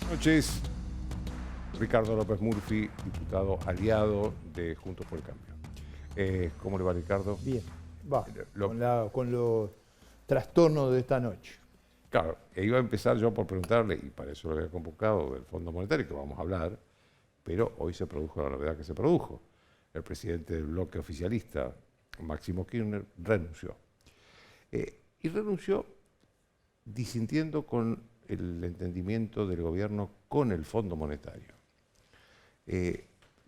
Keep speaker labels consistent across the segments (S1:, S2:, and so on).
S1: Buenas noches. Ricardo López Murphy, diputado aliado de Juntos por el Cambio. ¿Cómo le va, Ricardo?
S2: Bien, va,
S1: Lo-
S2: con los trastornos de esta noche.
S1: Claro, iba a empezar yo por preguntarle, y para eso lo había convocado, del Fondo Monetario, que vamos a hablar, pero hoy se produjo la novedad que se produjo. El presidente del bloque oficialista, Máximo Kirchner, renunció. Y renunció disintiendo con el entendimiento del gobierno con el Fondo Monetario.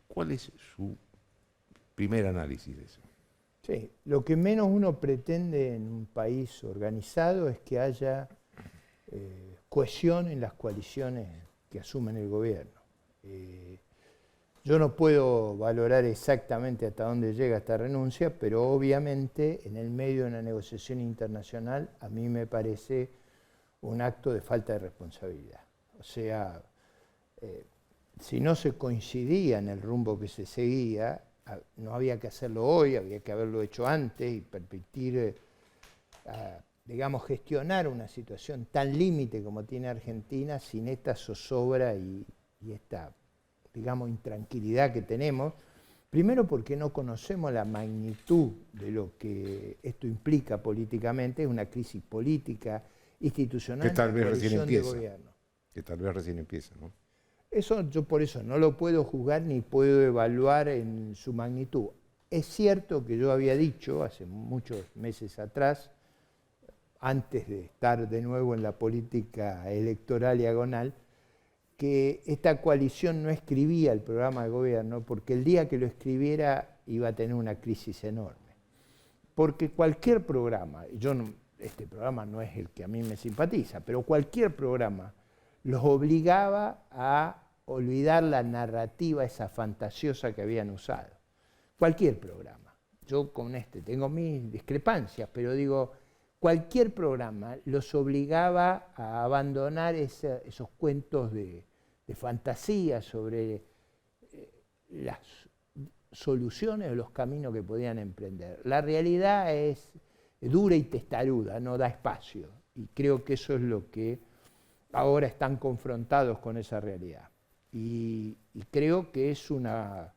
S1: ¿Cuál es su primer análisis de eso?
S2: Sí, lo que menos uno pretende en un país organizado es que haya cohesión en las coaliciones que asumen el gobierno. Yo no puedo valorar exactamente hasta dónde llega esta renuncia, pero obviamente en el medio de una negociación internacional a mí me parece un acto de falta de responsabilidad. O sea, si no se coincidía en el rumbo que se seguía, no había que hacerlo hoy, había que haberlo hecho antes y permitir, digamos, gestionar una situación tan límite como tiene Argentina sin esta zozobra y esta, digamos, intranquilidad que tenemos. Primero porque no conocemos la magnitud de lo que esto implica políticamente, es una crisis política, institucional,
S1: Que tal vez recién
S2: coalición de
S1: empieza.
S2: gobierno.
S1: Que tal vez recién empieza, ¿no?
S2: Eso yo por eso no lo puedo juzgar ni puedo evaluar en su magnitud. Es cierto que yo había dicho hace muchos meses atrás, antes de estar de nuevo en la política electoral y agonal, que esta coalición no escribía el programa de gobierno porque el día que lo escribiera iba a tener una crisis enorme. Porque cualquier programa, este programa no es el que a mí me simpatiza, pero cualquier programa los obligaba a olvidar la narrativa esa fantasiosa que habían usado. Cualquier programa. Yo con este tengo mis discrepancias, pero digo, cualquier programa los obligaba a abandonar esos cuentos de fantasía sobre las soluciones o los caminos que podían emprender. La realidad es dura y testaruda, no da espacio. Y creo que eso es lo que ahora están confrontados con esa realidad. Y creo que es una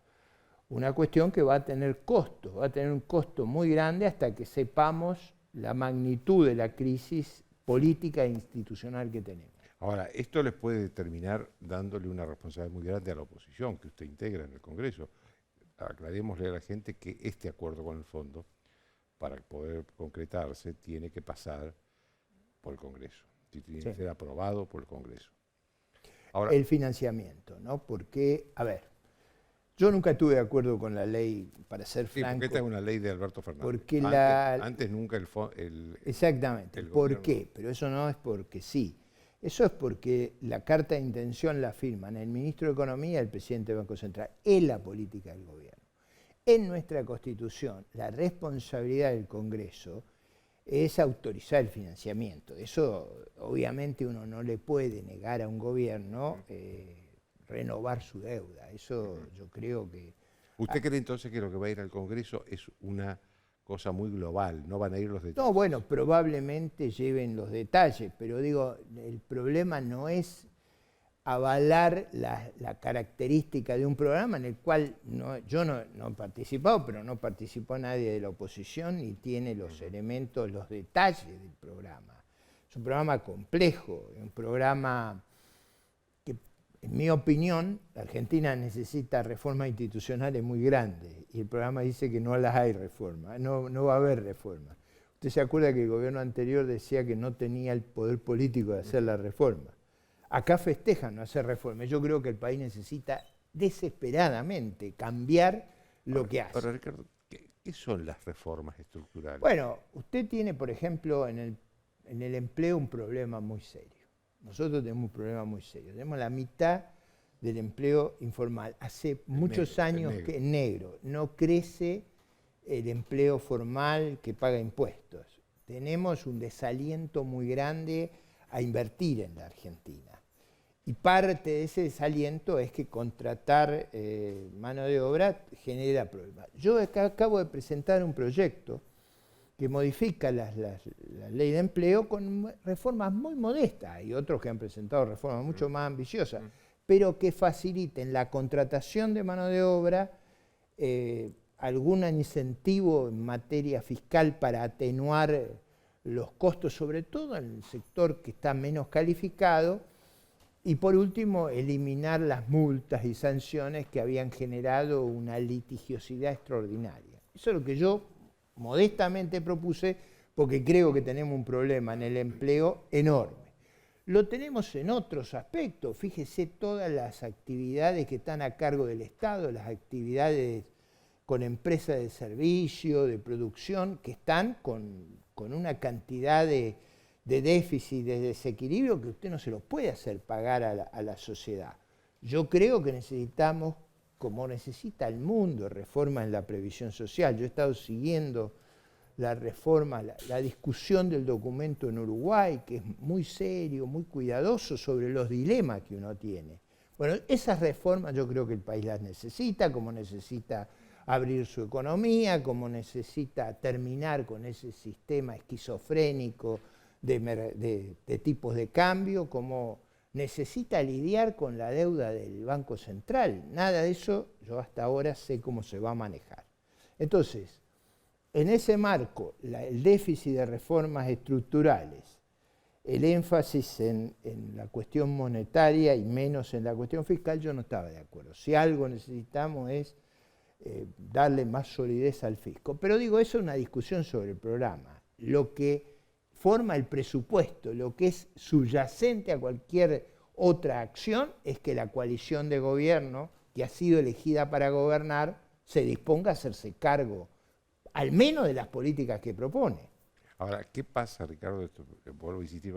S2: cuestión que va a tener costo, va a tener un costo muy grande hasta que sepamos la magnitud de la crisis política e institucional que tenemos.
S1: Ahora, esto les puede terminar dándole una responsabilidad muy grande a la oposición que usted integra en el Congreso. Aclarémosle a la gente que este acuerdo con el fondo, para poder concretarse, tiene que pasar por el Congreso. Tiene que ser aprobado por el Congreso. Ahora,
S2: el financiamiento, ¿no? Porque, a ver, yo nunca estuve de acuerdo con la ley, para ser franco.
S1: porque esta es una ley de Alberto Fernández.
S2: Porque
S1: antes nunca el
S2: exactamente. ¿Por
S1: gobierno.
S2: qué? Pero eso no es porque sí. Eso es porque la carta de intención la firman el ministro de Economía y el presidente del Banco Central. Es la política del gobierno. En nuestra Constitución, la responsabilidad del Congreso es autorizar el financiamiento. Eso, obviamente, uno no le puede negar a un gobierno renovar su deuda. Eso yo creo que...
S1: ¿Usted cree entonces que lo que va a ir al Congreso es una cosa muy global? ¿No van a ir los detalles?
S2: No, bueno, probablemente lleven los detalles, pero digo, el problema no es avalar la característica de un programa en el cual yo no he participado, pero no participó nadie de la oposición ni tiene los elementos, los detalles del programa. Es un programa complejo, un programa que, en mi opinión, Argentina necesita reformas institucionales muy grandes y el programa dice que no las hay reformas, no va a haber reformas. Usted se acuerda que el gobierno anterior decía que no tenía el poder político de hacer la reforma. Acá festejan no hacer reformas. Yo creo que el país necesita desesperadamente cambiar lo que hace.
S1: Ahora, Ricardo, ¿qué son las reformas estructurales?
S2: Bueno, usted tiene, por ejemplo, en el empleo un problema muy serio. Nosotros tenemos un problema muy serio. Tenemos la mitad del empleo informal. Hace muchos años que en negro no crece el empleo formal que paga impuestos. Tenemos un desaliento muy grande a invertir en la Argentina. Y parte de ese desaliento es que contratar mano de obra genera problemas. Yo acabo de presentar un proyecto que modifica la ley de empleo con reformas muy modestas. Hay otros que han presentado reformas mucho más ambiciosas, pero que faciliten la contratación de mano de obra, algún incentivo en materia fiscal para atenuar los costos, sobre todo en el sector que está menos calificado, y por último, eliminar las multas y sanciones que habían generado una litigiosidad extraordinaria. Eso es lo que yo modestamente propuse, porque creo que tenemos un problema en el empleo enorme. Lo tenemos en otros aspectos. Fíjese todas las actividades que están a cargo del Estado, las actividades con empresas de servicio, de producción, que están con una cantidad de déficit, de desequilibrio, que usted no se los puede hacer pagar a la sociedad. Yo creo que necesitamos, como necesita el mundo, reforma en la previsión social. Yo he estado siguiendo la reforma, la discusión del documento en Uruguay, que es muy serio, muy cuidadoso sobre los dilemas que uno tiene. Bueno, esas reformas yo creo que el país las necesita, como necesita abrir su economía, como necesita terminar con ese sistema esquizofrénico de tipos de cambio, como necesita lidiar con la deuda del Banco Central. Nada de eso yo hasta ahora sé cómo se va a manejar. Entonces, en ese marco, el déficit de reformas estructurales, el énfasis en la cuestión monetaria y menos en la cuestión fiscal, yo no estaba de acuerdo. Si algo necesitamos es darle más solidez al fisco. Pero digo, eso es una discusión sobre el programa. Lo que forma el presupuesto, lo que es subyacente a cualquier otra acción, es que la coalición de gobierno, que ha sido elegida para gobernar, se disponga a hacerse cargo, al menos de las políticas que propone.
S1: Ahora, ¿qué pasa, Ricardo? Esto, vuelvo a insistir,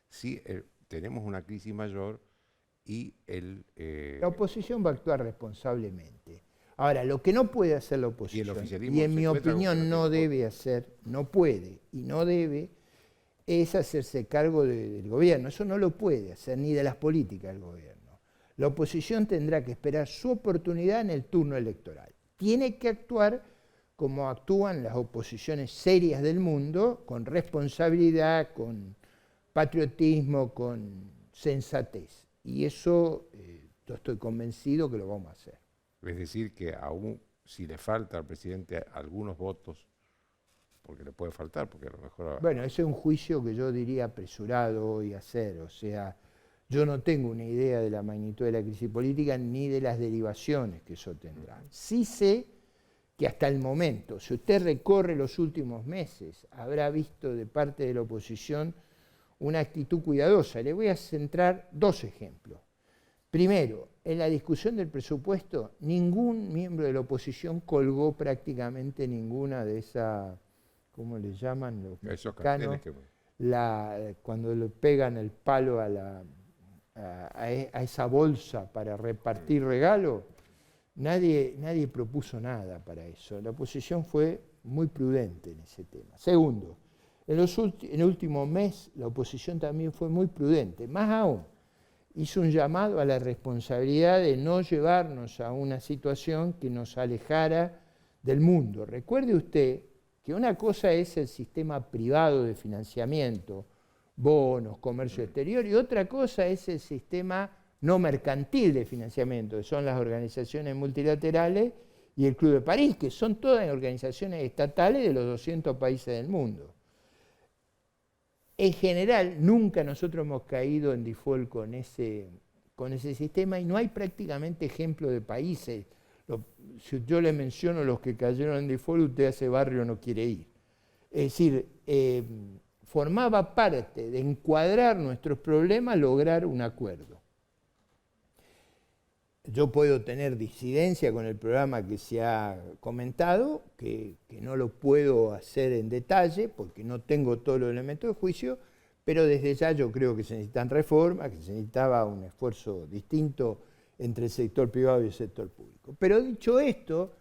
S1: si tenemos una crisis mayor y
S2: la oposición va a actuar responsablemente. Ahora, lo que no puede hacer la oposición, y en mi opinión no debe hacer, no puede y no debe, es hacerse cargo del gobierno. Eso no lo puede hacer, ni de las políticas del gobierno. La oposición tendrá que esperar su oportunidad en el turno electoral. Tiene que actuar como actúan las oposiciones serias del mundo, con responsabilidad, con patriotismo, con sensatez. Y eso yo estoy convencido que lo vamos a hacer.
S1: Es decir, que aún si le falta al presidente algunos votos, porque le puede faltar, porque a lo mejor...
S2: Bueno, ese es un juicio que yo diría apresurado hoy a hacer. O sea, yo no tengo una idea de la magnitud de la crisis política ni de las derivaciones que eso tendrá. Sí sé que hasta el momento, si usted recorre los últimos meses, habrá visto de parte de la oposición una actitud cuidadosa. Le voy a centrar dos ejemplos. Primero, en la discusión del presupuesto, ningún miembro de la oposición colgó prácticamente ninguna de esas, ¿cómo le llaman?
S1: Esos carteles que...
S2: Cuando le pegan el palo a esa bolsa para repartir regalos, nadie propuso nada para eso. La oposición fue muy prudente en ese tema. Segundo, en el último mes la oposición también fue muy prudente, más aún. Hizo un llamado a la responsabilidad de no llevarnos a una situación que nos alejara del mundo. Recuerde usted que una cosa es el sistema privado de financiamiento, bonos, comercio exterior, y otra cosa es el sistema no mercantil de financiamiento, que son las organizaciones multilaterales y el Club de París, que son todas organizaciones estatales de los 200 países del mundo. En general, nunca nosotros hemos caído en default con ese sistema y no hay prácticamente ejemplo de países. Si yo le menciono los que cayeron en default, usted a ese barrio no quiere ir. Es decir, formaba parte de encuadrar nuestros problemas, lograr un acuerdo. Yo puedo tener disidencia con el programa que se ha comentado, que no lo puedo hacer en detalle porque no tengo todos los elementos de juicio, pero desde ya yo creo que se necesitan reformas, que se necesitaba un esfuerzo distinto entre el sector privado y el sector público. Pero dicho esto,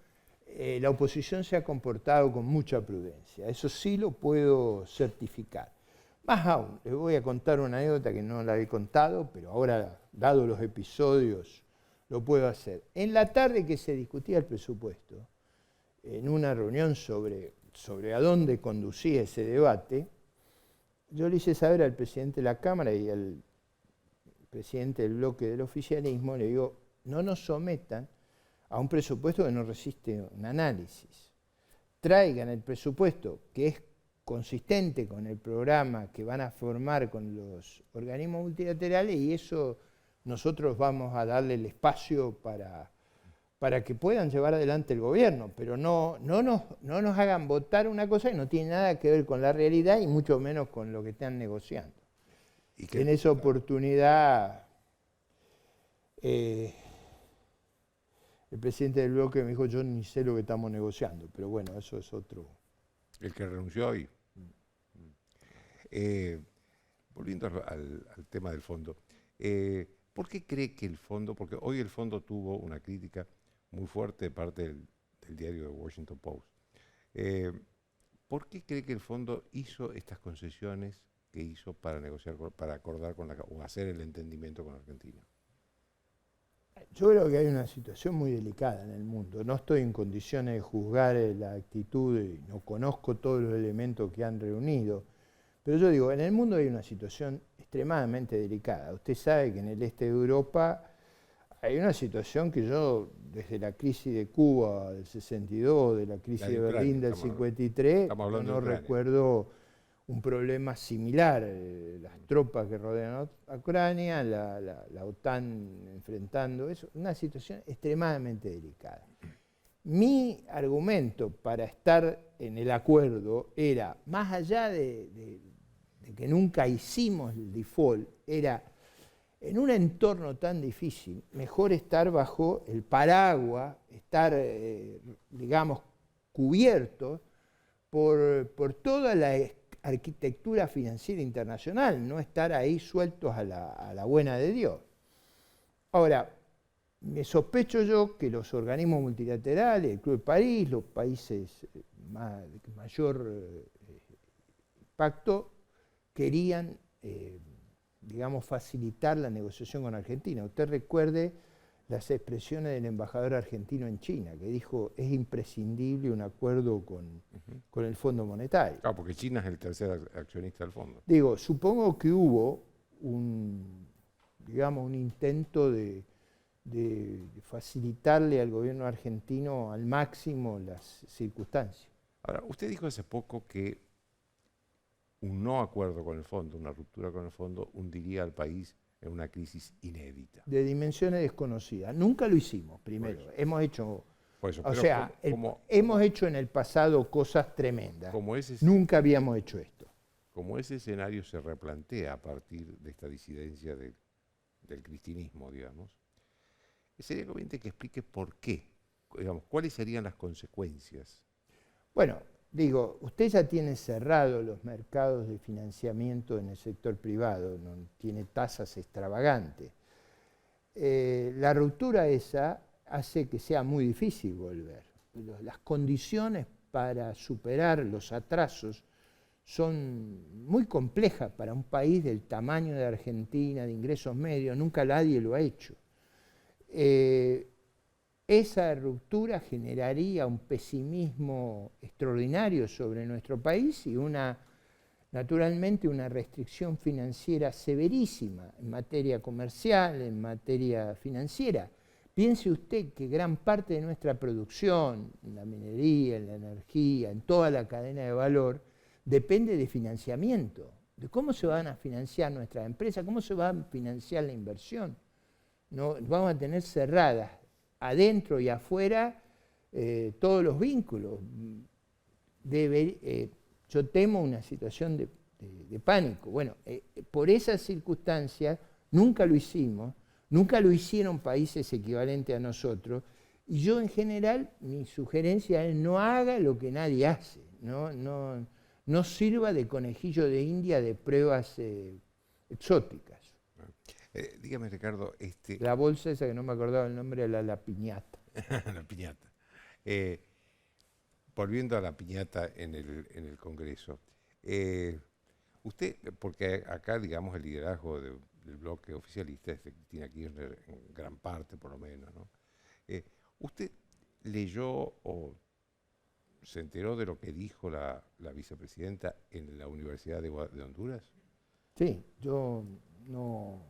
S2: la oposición se ha comportado con mucha prudencia, eso sí lo puedo certificar. Más aún, les voy a contar una anécdota que no la he contado, pero ahora, dado los episodios, lo puedo hacer. En la tarde que se discutía el presupuesto, en una reunión sobre sobre a dónde conducía ese debate, yo le hice saber al presidente de la Cámara y al presidente del bloque del oficialismo, le digo, no nos sometan a un presupuesto que no resiste un análisis. Traigan el presupuesto que es consistente con el programa que van a formar con los organismos multilaterales y eso nosotros vamos a darle el espacio para que puedan llevar adelante el gobierno, pero no nos hagan votar una cosa que no tiene nada que ver con la realidad y mucho menos con lo que están negociando. En esa oportunidad, el presidente del bloque me dijo, yo ni sé lo que estamos negociando, pero bueno, eso es otro.
S1: El que renunció hoy. Volviendo al tema del fondo, ¿por qué cree que el fondo, porque hoy el fondo tuvo una crítica muy fuerte de parte del diario The Washington Post, ¿por qué cree que el fondo hizo estas concesiones que hizo para negociar, para acordar o hacer el entendimiento con Argentina?
S2: Yo creo que hay una situación muy delicada en el mundo. No estoy en condiciones de juzgar la actitud y no conozco todos los elementos que han reunido. Pero yo digo, en el mundo hay una situación extremadamente delicada. Usted sabe que en el este de Europa hay una situación que yo, desde la crisis de Cuba del 62, de la crisis de Berlín del 53, no recuerdo un problema similar. Las tropas que rodean a Ucrania, la OTAN enfrentando eso, una situación extremadamente delicada. Mi argumento para estar en el acuerdo era, más allá de que nunca hicimos el default, era en un entorno tan difícil, mejor estar bajo el paraguas, estar, digamos, cubierto por toda la arquitectura financiera internacional, no estar ahí sueltos a la buena de Dios. Ahora, me sospecho yo que los organismos multilaterales, el Club de París, los países de mayor impacto, querían, digamos, facilitar la negociación con Argentina. Usted recuerde las expresiones del embajador argentino en China, que dijo, es imprescindible un acuerdo con el Fondo Monetario.
S1: Claro, porque China es el tercer accionista del fondo.
S2: Digo, supongo que hubo digamos, un intento de facilitarle al gobierno argentino al máximo las circunstancias.
S1: Ahora, usted dijo hace poco que un no acuerdo con el fondo, una ruptura con el fondo, hundiría al país en una crisis inédita.
S2: De dimensiones desconocidas. Nunca lo hicimos, primero. Hemos hecho, hemos hecho en el pasado cosas tremendas. Nunca habíamos hecho esto.
S1: Como ese escenario se replantea a partir de esta disidencia del cristianismo, digamos, sería conveniente que explique por qué, digamos, cuáles serían las consecuencias.
S2: Bueno, digo, usted ya tiene cerrados los mercados de financiamiento en el sector privado, no tiene tasas extravagantes. La ruptura esa hace que sea muy difícil volver. Las condiciones para superar los atrasos son muy complejas para un país del tamaño de Argentina, de ingresos medios, nunca nadie lo ha hecho. Esa ruptura generaría un pesimismo extraordinario sobre nuestro país y naturalmente una restricción financiera severísima en materia comercial, en materia financiera. Piense usted que gran parte de nuestra producción, en la minería, en la energía, en toda la cadena de valor, depende de financiamiento, de cómo se van a financiar nuestras empresas, cómo se va a financiar la inversión. No, vamos a tener cerradas adentro y afuera todos los vínculos. Yo temo una situación de pánico. Bueno, por esas circunstancias nunca lo hicimos, nunca lo hicieron países equivalentes a nosotros, y yo en general, mi sugerencia es no haga lo que nadie hace, no sirva de conejillo de India de pruebas exóticas.
S1: Dígame, Ricardo.
S2: La bolsa esa que no me acordaba el nombre era la piñata.
S1: La piñata. Volviendo a la piñata en el Congreso. Usted, porque acá, digamos, el liderazgo del bloque oficialista es de Cristina Kirchner, en gran parte por lo menos, ¿no? ¿Usted leyó o se enteró de lo que dijo la vicepresidenta en la Universidad de Honduras?
S2: Sí, yo no...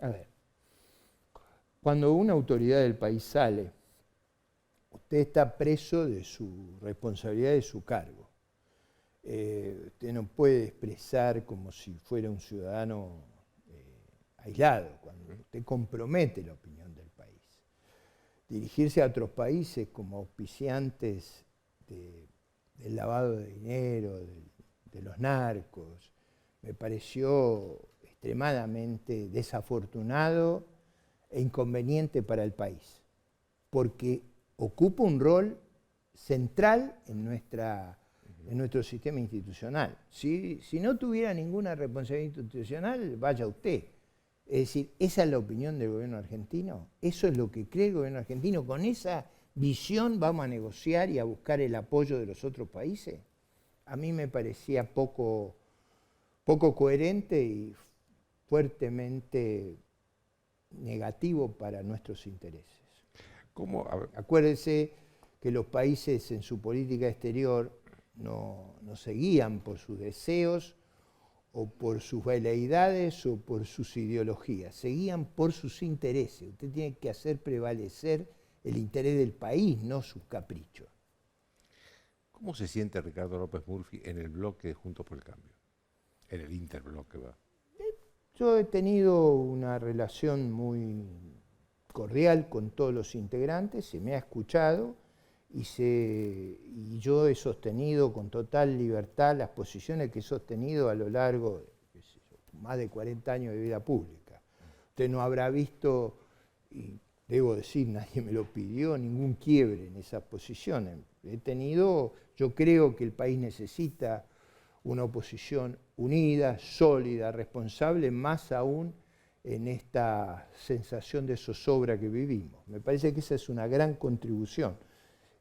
S2: A ver, cuando una autoridad del país sale, usted está preso de su responsabilidad, de su cargo. Usted no puede expresar como si fuera un ciudadano aislado, cuando usted compromete la opinión del país. Dirigirse a otros países como auspiciantes del lavado de dinero, de los narcos, me pareció extremadamente desafortunado e inconveniente para el país, porque ocupa un rol central en nuestro sistema institucional. Si no tuviera ninguna responsabilidad institucional, vaya usted. Es decir, esa es la opinión del gobierno argentino, eso es lo que cree el gobierno argentino. Con esa visión vamos a negociar y a buscar el apoyo de los otros países. A mí me parecía poco coherente y fuertemente negativo para nuestros intereses.
S1: ¿Cómo?
S2: Acuérdese que los países en su política exterior no se guían por sus deseos o por sus veleidades o por sus ideologías, se guían por sus intereses. Usted tiene que hacer prevalecer el interés del país, no sus caprichos.
S1: ¿Cómo se siente Ricardo López Murphy en el bloque de Juntos por el Cambio? En el interbloque, va.
S2: Yo he tenido una relación muy cordial con todos los integrantes, se me ha escuchado y yo he sostenido con total libertad las posiciones que he sostenido a lo largo de más de 40 años de vida pública. Usted no habrá visto, y debo decir, nadie me lo pidió, ningún quiebre en esas posiciones. Yo creo que el país necesita una oposición unida, sólida, responsable, más aún en esta sensación de zozobra que vivimos. Me parece que esa es una gran contribución.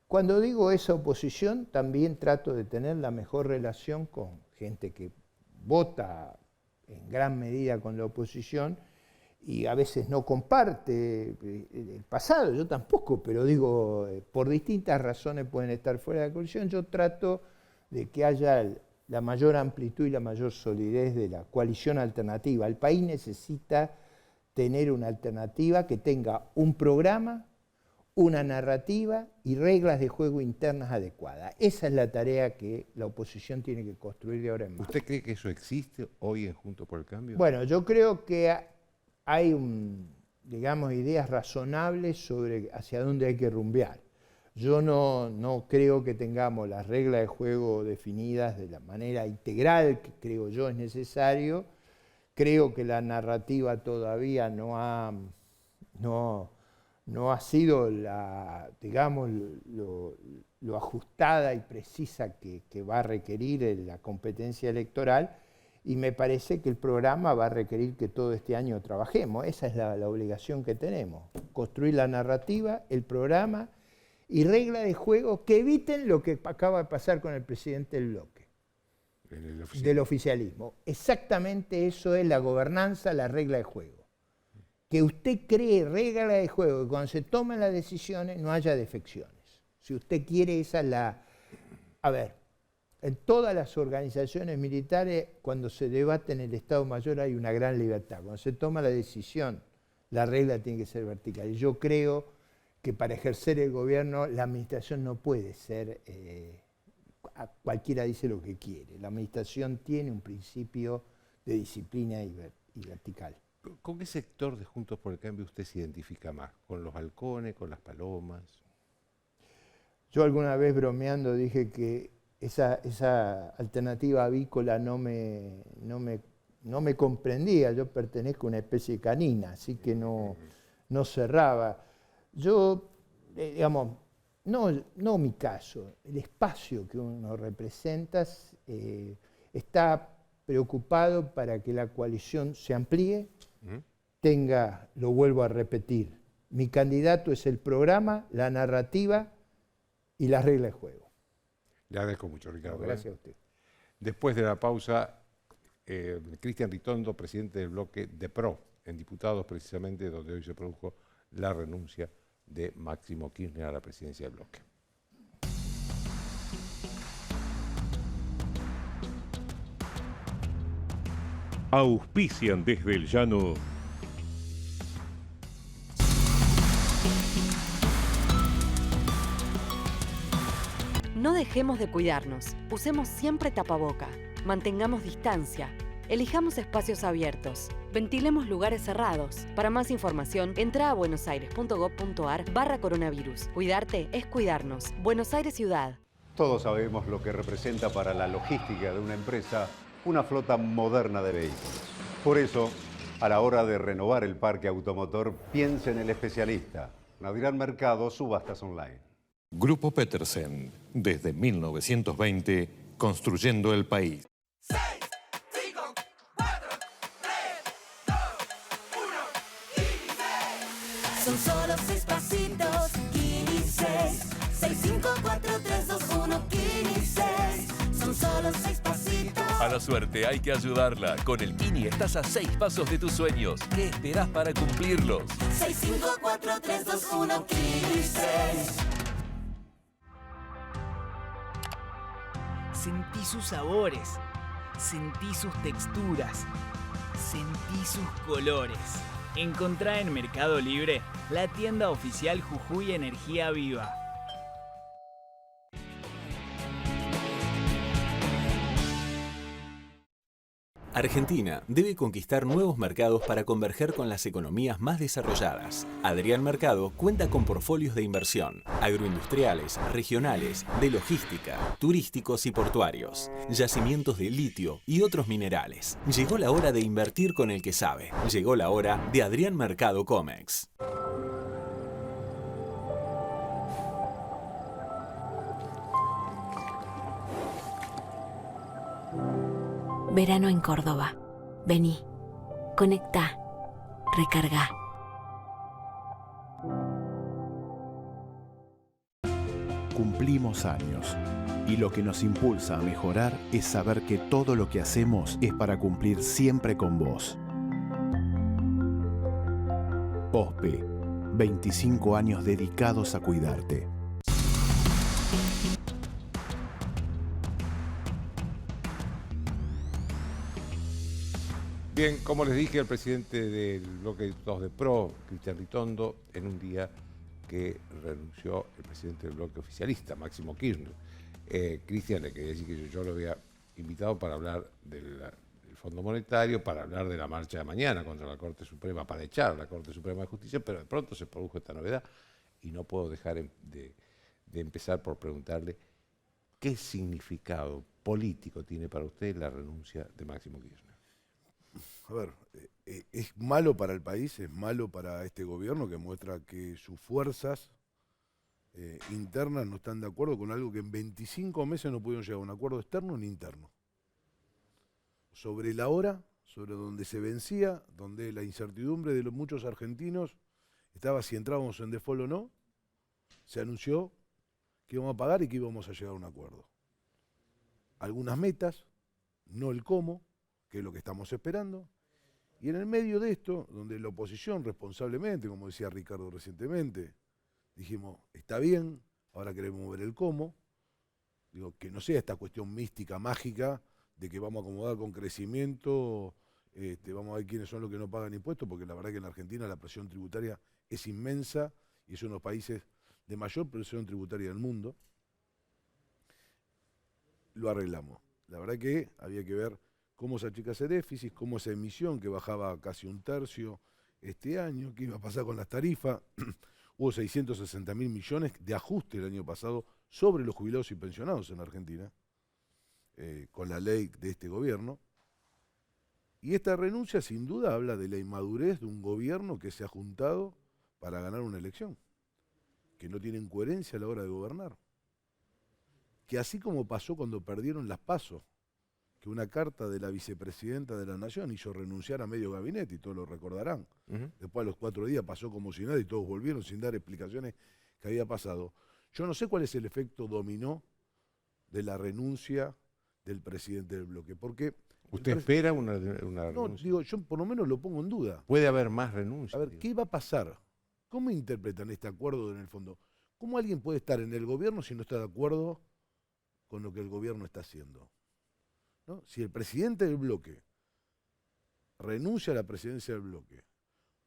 S2: Cuando digo esa oposición, también trato de tener la mejor relación con gente que vota en gran medida con la oposición y a veces no comparte el pasado, yo tampoco, pero digo, por distintas razones pueden estar fuera de la coalición. Yo trato de que haya la mayor amplitud y la mayor solidez de la coalición alternativa. El país necesita tener una alternativa que tenga un programa, una narrativa y reglas de juego internas adecuadas. Esa es la tarea que la oposición tiene que construir de ahora en más.
S1: ¿Usted cree que eso existe hoy en Juntos por el Cambio?
S2: Bueno, yo creo que hay ideas razonables sobre hacia dónde hay que rumbear. Yo no creo que tengamos las reglas de juego definidas de la manera integral que creo yo es necesario. Creo que la narrativa todavía no ha sido lo ajustada y precisa que va a requerir la competencia electoral, y me parece que el programa va a requerir que todo este año trabajemos. Esa es la obligación que tenemos, construir la narrativa, el programa y reglas de juego que eviten lo que acaba de pasar con el presidente del bloque, del oficialismo. Exactamente eso es la gobernanza, la regla de juego. Que usted cree reglas de juego, que cuando se toman las decisiones no haya defecciones. Si usted quiere, esa es la... A ver, en todas las organizaciones militares, cuando se debate en el Estado Mayor hay una gran libertad. Cuando se toma la decisión, la regla tiene que ser vertical. Y yo creo que para ejercer el gobierno la administración no puede ser, cualquiera dice lo que quiere. La administración tiene un principio de disciplina y vertical.
S1: ¿Con qué sector de Juntos por el Cambio usted se identifica más? ¿Con los halcones, con las palomas?
S2: Yo alguna vez bromeando dije que esa alternativa avícola no me comprendía. Yo pertenezco a una especie canina, así que no cerraba. Yo, no mi caso, el espacio que uno representa está preocupado para que la coalición se amplíe, tenga, lo vuelvo a repetir, mi candidato es el programa, la narrativa y las reglas de juego.
S1: Le agradezco mucho, Ricardo.
S2: Gracias a usted.
S1: Después de la pausa, Cristian Ritondo, presidente del bloque de PRO, en Diputados, precisamente donde hoy se produjo la renuncia de Máximo Kirchner a la presidencia del bloque.
S3: Auspician desde el llano.
S4: No dejemos de cuidarnos. Usemos siempre tapaboca. Mantengamos distancia. Elijamos espacios abiertos. Ventilemos lugares cerrados. Para más información, entra a buenosaires.gov.ar/coronavirus. Cuidarte es cuidarnos. Buenos Aires Ciudad.
S5: Todos sabemos lo que representa para la logística de una empresa una flota moderna de vehículos. Por eso, a la hora de renovar el parque automotor, piense en el especialista. Adrián Mercado, Subastas Online.
S3: Grupo Petersen, desde 1920, construyendo el país.
S6: 6, 5, 4, 3, 2, 1, 15. Son solo 6 pasitos, 15. 6, 5, 4, 3, 2, 1, 15. Son solo 6 pasitos.
S7: A la suerte hay que ayudarla. Con el Kini estás a 6 pasos de tus sueños. ¿Qué esperás para cumplirlos?
S6: 6, 5, 4, 3, 2, 1, 15.
S8: Sentí sus sabores, sentí sus texturas, sentí sus colores. Encontrá en Mercado Libre la tienda oficial Jujuy Energía Viva.
S9: Argentina debe conquistar nuevos mercados para converger con las economías más desarrolladas. Adrián Mercado cuenta con portfolios de inversión, agroindustriales, regionales, de logística, turísticos y portuarios, yacimientos de litio y otros minerales. Llegó la hora de invertir con el que sabe. Llegó la hora de Adrián Mercado Comex.
S10: Verano en Córdoba. Vení, conectá, recargá.
S11: Cumplimos años y lo que nos impulsa a mejorar es saber que todo lo que hacemos es para cumplir siempre con vos. OSPE, 25 años dedicados a cuidarte.
S1: Bien, como les dije, el presidente del bloque de diputados de PRO, Cristian Ritondo, en un día que renunció el presidente del bloque oficialista, Máximo Kirchner. Cristian, le quería decir que yo lo había invitado para hablar del Fondo Monetario, para hablar de la marcha de mañana contra la Corte Suprema, para echar a la Corte Suprema de Justicia, pero de pronto se produjo esta novedad y no puedo dejar de empezar por preguntarle qué significado político tiene para usted la renuncia de Máximo Kirchner.
S12: A ver, es malo para el país, es malo para este gobierno que muestra que sus fuerzas internas no están de acuerdo con algo que en 25 meses no pudieron llegar a un acuerdo externo ni interno. Sobre la hora, sobre donde se vencía, donde la incertidumbre de los muchos argentinos estaba si entrábamos en default o no, se anunció que íbamos a pagar y que íbamos a llegar a un acuerdo. Algunas metas, no el cómo, que es lo que estamos esperando. Y en el medio de esto, donde la oposición responsablemente, como decía Ricardo recientemente, dijimos, está bien, ahora queremos ver el cómo. Digo, que no sea esta cuestión mística, mágica, de que vamos a acomodar con crecimiento, vamos a ver quiénes son los que no pagan impuestos, porque la verdad que en la Argentina la presión tributaria es inmensa y es uno de los países de mayor presión tributaria del mundo. Lo arreglamos. La verdad que había que ver cómo se achica ese déficit, cómo esa emisión que bajaba casi un tercio este año, qué iba a pasar con las tarifas. Hubo 660.000 millones de ajuste el año pasado sobre los jubilados y pensionados en Argentina, con la ley de este gobierno. Y esta renuncia sin duda habla de la inmadurez de un gobierno que se ha juntado para ganar una elección, que no tienen coherencia a la hora de gobernar. Que así como pasó cuando perdieron las PASO, que una carta de la vicepresidenta de la Nación hizo renunciar a medio gabinete, y todos lo recordarán. Después a los 4 días pasó como si nada y todos volvieron sin dar explicaciones que había pasado. Yo no sé cuál es el efecto dominó de la renuncia del presidente del bloque, porque...
S1: ¿Usted espera una
S12: no,
S1: renuncia?
S12: digo, yo por lo menos lo pongo en duda.
S1: ¿Puede haber más renuncias?
S12: A ver, ¿qué va a pasar? ¿Cómo interpretan este acuerdo en el fondo? ¿Cómo alguien puede estar en el gobierno si no está de acuerdo con lo que el gobierno está haciendo? ¿No? Si el presidente del bloque renuncia a la presidencia del bloque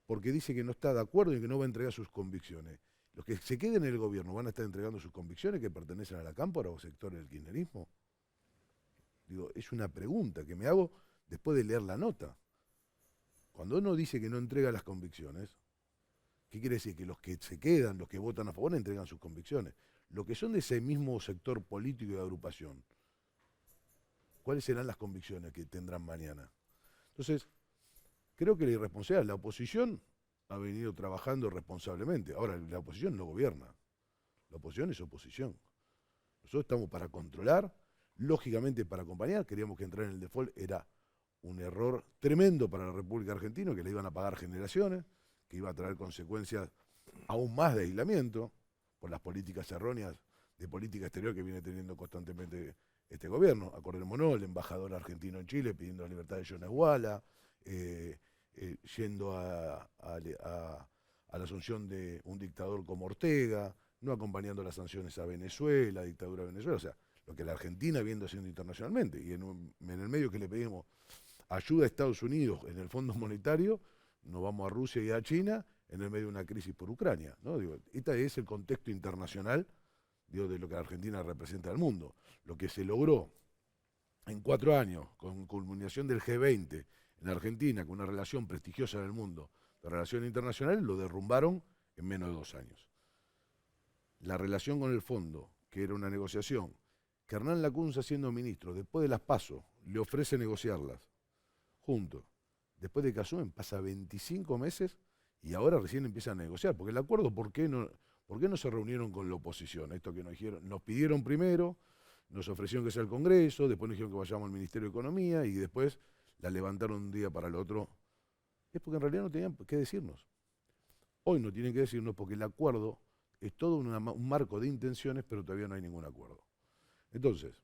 S12: porque dice que no está de acuerdo y que no va a entregar sus convicciones, ¿los que se queden en el gobierno van a estar entregando sus convicciones que pertenecen a la cámpora o sectores del kirchnerismo? Digo, es una pregunta que me hago después de leer la nota. Cuando uno dice que no entrega las convicciones, ¿qué quiere decir? Que los que se quedan, los que votan a favor, entregan sus convicciones. Los que son de ese mismo sector político y de agrupación, ¿cuáles serán las convicciones que tendrán mañana? Entonces, creo que la irresponsabilidad, la oposición ha venido trabajando responsablemente. Ahora, la oposición no gobierna. La oposición es oposición. Nosotros estamos para controlar, lógicamente para acompañar. Queríamos que entrar en el default era un error tremendo para la República Argentina, que le iban a pagar generaciones, que iba a traer consecuencias aún más de aislamiento por las políticas erróneas de política exterior que viene teniendo constantemente este gobierno. Acordémonos, el embajador argentino en Chile pidiendo la libertad de Jones Walla, yendo a la asunción de un dictador como Ortega, no acompañando las sanciones a Venezuela, dictadura de Venezuela, o sea, lo que la Argentina viene haciendo internacionalmente. Y en el medio que le pedimos ayuda a Estados Unidos en el Fondo Monetario, nos vamos a Rusia y a China en el medio de una crisis por Ucrania, ¿no? Digo, este es el contexto internacional, digo, de lo que la Argentina representa al mundo. Lo que se logró en 4 años, con culminación del G20 en Argentina, con una relación prestigiosa en el mundo de relaciones internacionales, lo derrumbaron en menos de 2 años. La relación con el fondo, que era una negociación, que Hernán Lacunza, siendo ministro, después de las PASO, le ofrece negociarlas juntos. Después de que asumen, pasa 25 meses y ahora recién empiezan a negociar. Porque el acuerdo, ¿por qué no se reunieron con la oposición? Esto que nos dijeron, nos pidieron primero, nos ofrecieron que sea el Congreso, después nos dijeron que vayamos al Ministerio de Economía y después la levantaron un día para el otro. Es porque en realidad no tenían que decirnos. Hoy no tienen que decirnos porque el acuerdo es todo un marco de intenciones, pero todavía no hay ningún acuerdo. Entonces,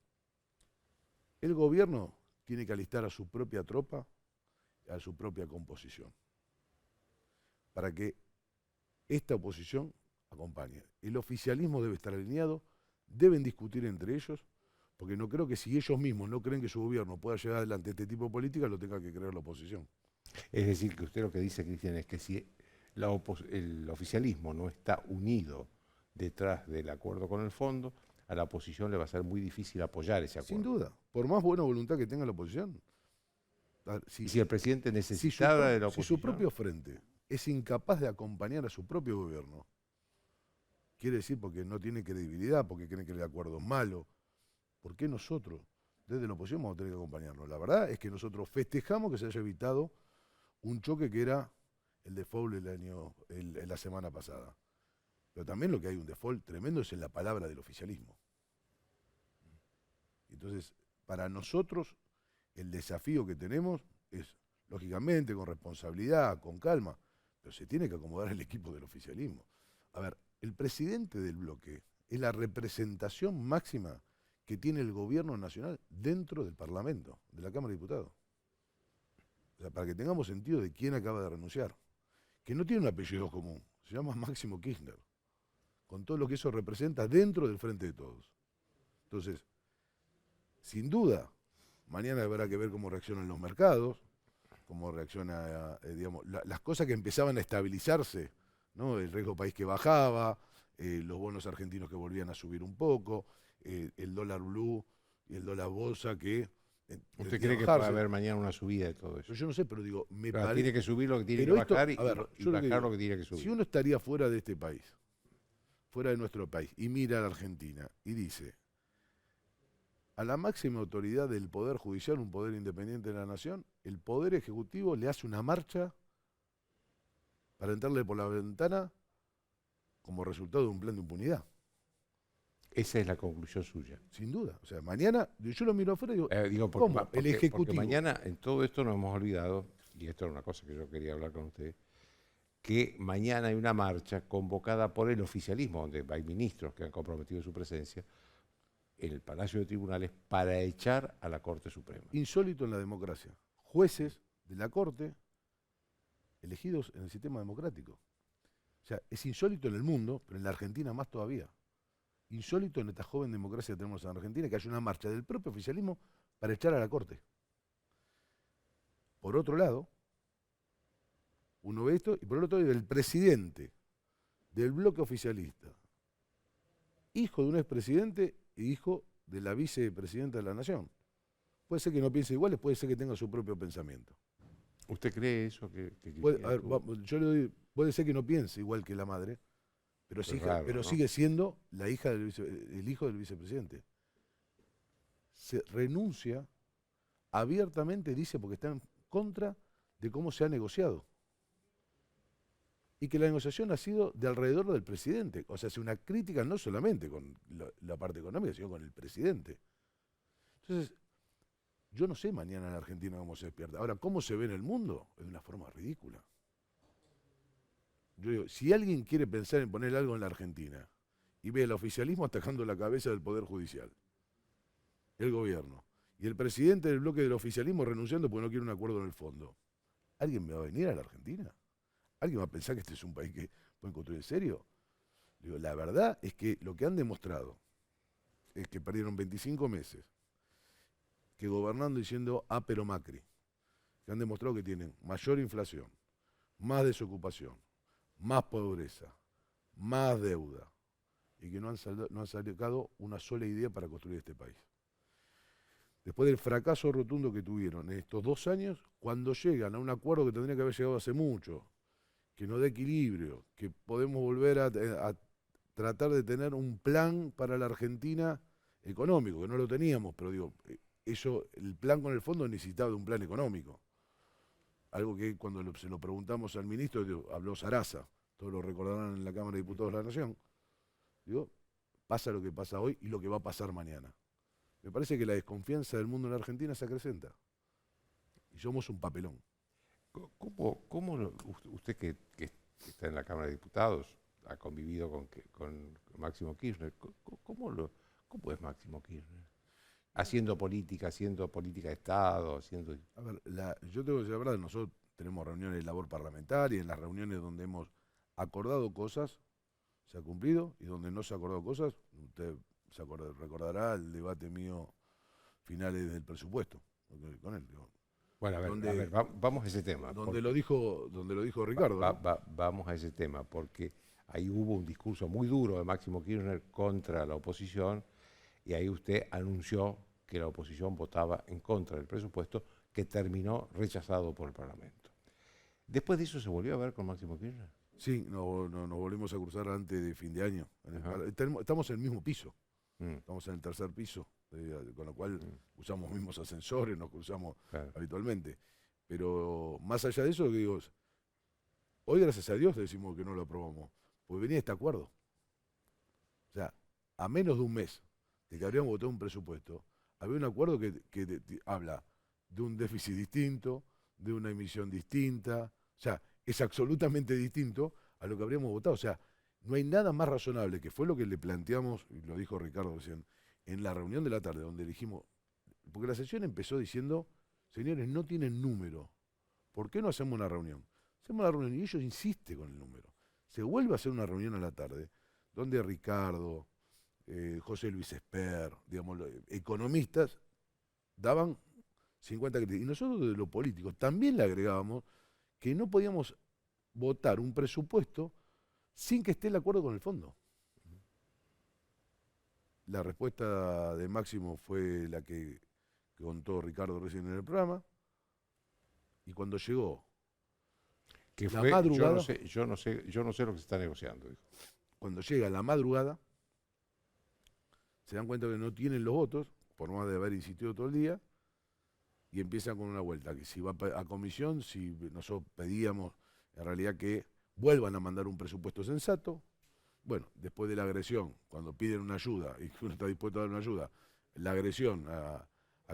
S12: el gobierno tiene que alistar a su propia tropa, a su propia composición, para que esta oposición acompañe. El oficialismo debe estar alineado, deben discutir entre ellos, porque no creo que si ellos mismos no creen que su gobierno pueda llevar adelante este tipo de política, lo tenga que creer la oposición.
S1: Es decir, que usted lo que dice, Cristian, es que si el oficialismo no está unido detrás del acuerdo con el fondo, a la oposición le va a ser muy difícil apoyar ese acuerdo.
S12: Sin duda, por más buena voluntad que tenga la oposición.
S1: Si el presidente necesitara de la oposición.
S12: Si su propio frente es incapaz de acompañar a su propio gobierno, quiere decir porque no tiene credibilidad, porque creen que el acuerdo es malo, ¿por qué nosotros, desde la oposición, vamos a tener que acompañarnos? La verdad es que nosotros festejamos que se haya evitado un choque que era el default la semana pasada. Pero también lo que hay un default tremendo es en la palabra del oficialismo. Entonces, para nosotros, el desafío que tenemos es, lógicamente, con responsabilidad, con calma, pero se tiene que acomodar el equipo del oficialismo. A ver, el presidente del bloque es la representación máxima que tiene el gobierno nacional dentro del Parlamento, de la Cámara de Diputados. O sea, para que tengamos sentido de quién acaba de renunciar, que no tiene un apellido común, se llama Máximo Kirchner, con todo lo que eso representa dentro del Frente de Todos. Entonces, sin duda, mañana habrá que ver cómo reaccionan los mercados, cómo reacciona, digamos, las cosas que empezaban a estabilizarse, ¿no? El riesgo país que bajaba, los bonos argentinos que volvían a subir un poco, el dólar blue y el dólar bolsa que...
S1: ¿Usted cree que puede haber mañana una subida de todo eso?
S12: Pero yo no sé, pero digo,
S1: tiene que subir lo que tiene que bajar y bajar lo que tiene que subir.
S12: Si uno estaría fuera de este país, fuera de nuestro país, y mira a la Argentina y dice, a la máxima autoridad del Poder Judicial, un poder independiente de la Nación, el Poder Ejecutivo le hace una marcha para entrarle por la ventana como resultado de un plan de impunidad.
S1: Esa es la conclusión suya.
S12: Sin duda. O sea, mañana, yo lo miro afuera y digo, ¿cómo? El Ejecutivo.
S1: Porque mañana, en todo esto nos hemos olvidado, y esto era una cosa que yo quería hablar con usted, que mañana hay una marcha convocada por el oficialismo, donde hay ministros que han comprometido su presencia, en el Palacio de Tribunales, para echar a la Corte Suprema.
S12: Insólito en la democracia. Jueces de la Corte elegidos en el sistema democrático. O sea, es insólito en el mundo, pero en la Argentina más todavía. Insólito en esta joven democracia que tenemos en Argentina, que haya una marcha del propio oficialismo para echar a la Corte. Por otro lado, uno ve esto, y por el otro el presidente del bloque oficialista, hijo de un expresidente y hijo de la vicepresidenta de la Nación. Puede ser que no piense igual, puede ser que tenga su propio pensamiento.
S1: ¿Usted cree eso?
S12: Puede, a ver, yo le doy, puede ser que no piense igual que la madre, pero,
S1: raro, ¿no?
S12: sigue siendo la hija el hijo del vicepresidente. Se renuncia abiertamente, dice, porque está en contra de cómo se ha negociado. Y que la negociación ha sido de alrededor del presidente. O sea, es una crítica no solamente con la parte económica, sino con el presidente. Entonces, yo no sé mañana en Argentina cómo se despierta. Ahora, ¿cómo se ve en el mundo? Es de una forma ridícula. Yo digo, si alguien quiere pensar en poner algo en la Argentina y ve el oficialismo atacando la cabeza del Poder Judicial, el gobierno, y el presidente del bloque del oficialismo renunciando porque no quiere un acuerdo en el fondo, ¿alguien me va a venir a la Argentina? ¿Alguien va a pensar que este es un país que pueden construir en serio? Digo, la verdad es que lo que han demostrado es que perdieron 25 meses, que gobernando diciendo pero Macri, que han demostrado que tienen mayor inflación, más desocupación, más pobreza, más deuda, y que no han sacado una sola idea para construir este país. Después del fracaso rotundo que tuvieron en estos 2 años, cuando llegan a un acuerdo que tendría que haber llegado hace mucho, que nos dé equilibrio, que podemos volver a tratar de tener un plan para la Argentina económico, que no lo teníamos, pero digo, el plan con el fondo necesitaba de un plan económico. Algo que cuando se lo preguntamos al ministro, habló Sarasa, todos lo recordarán en la Cámara de Diputados de la Nación. Digo, pasa lo que pasa hoy y lo que va a pasar mañana. Me parece que la desconfianza del mundo en la Argentina se acrecenta. Y somos un papelón.
S1: ¿Cómo usted que está en la Cámara de Diputados, ha convivido con Máximo Kirchner, ¿cómo es Máximo Kirchner? Haciendo política de Estado, haciendo...
S12: A ver, yo tengo que decir la verdad, nosotros tenemos reuniones de labor parlamentaria, en las reuniones donde hemos acordado cosas, se ha cumplido, y donde no se ha acordado cosas, usted recordará el debate mío finales del presupuesto con él. Digo.
S1: Bueno, a ver, vamos a ese tema.
S12: Donde lo dijo Ricardo.
S1: Vamos a ese tema, porque ahí hubo un discurso muy duro de Máximo Kirchner contra la oposición, y ahí usted anunció que la oposición votaba en contra del presupuesto, que terminó rechazado por el Parlamento. ¿Después de eso se volvió a ver con Máximo Kirchner?
S12: Sí, nos volvimos a cruzar antes de fin de año. Estamos en el mismo piso, estamos en el 3er piso, con lo cual usamos mismos ascensores, nos cruzamos habitualmente. Pero más allá de eso, digo, hoy gracias a Dios decimos que no lo aprobamos, porque venía este acuerdo. O sea, a menos de un mes de que habríamos votado un presupuesto, había un acuerdo que habla de un déficit distinto, de una emisión distinta, o sea, es absolutamente distinto a lo que habríamos votado. O sea, no hay nada más razonable, que fue lo que le planteamos, y lo dijo Ricardo recién, en la reunión de la tarde, donde dijimos, porque la sesión empezó diciendo, señores, no tienen número, ¿por qué no hacemos una reunión? Hacemos una reunión y ellos insisten con el número. Se vuelve a hacer una reunión a la tarde, donde Ricardo, José Luis Esper, digamos, economistas, daban 50 criterios. Y nosotros de lo político también le agregábamos que no podíamos votar un presupuesto sin que esté el acuerdo con el fondo. La respuesta de Máximo fue la que contó Ricardo recién en el programa, y cuando llegó
S1: la madrugada, yo no sé lo que se está negociando, dijo.
S12: Cuando llega la madrugada, se dan cuenta que no tienen los votos, por más de haber insistido todo el día, y empiezan con una vuelta, que si va a comisión, si nosotros pedíamos en realidad que vuelvan a mandar un presupuesto sensato. Bueno, después de la agresión, cuando piden una ayuda, y uno está dispuesto a dar una ayuda, la agresión a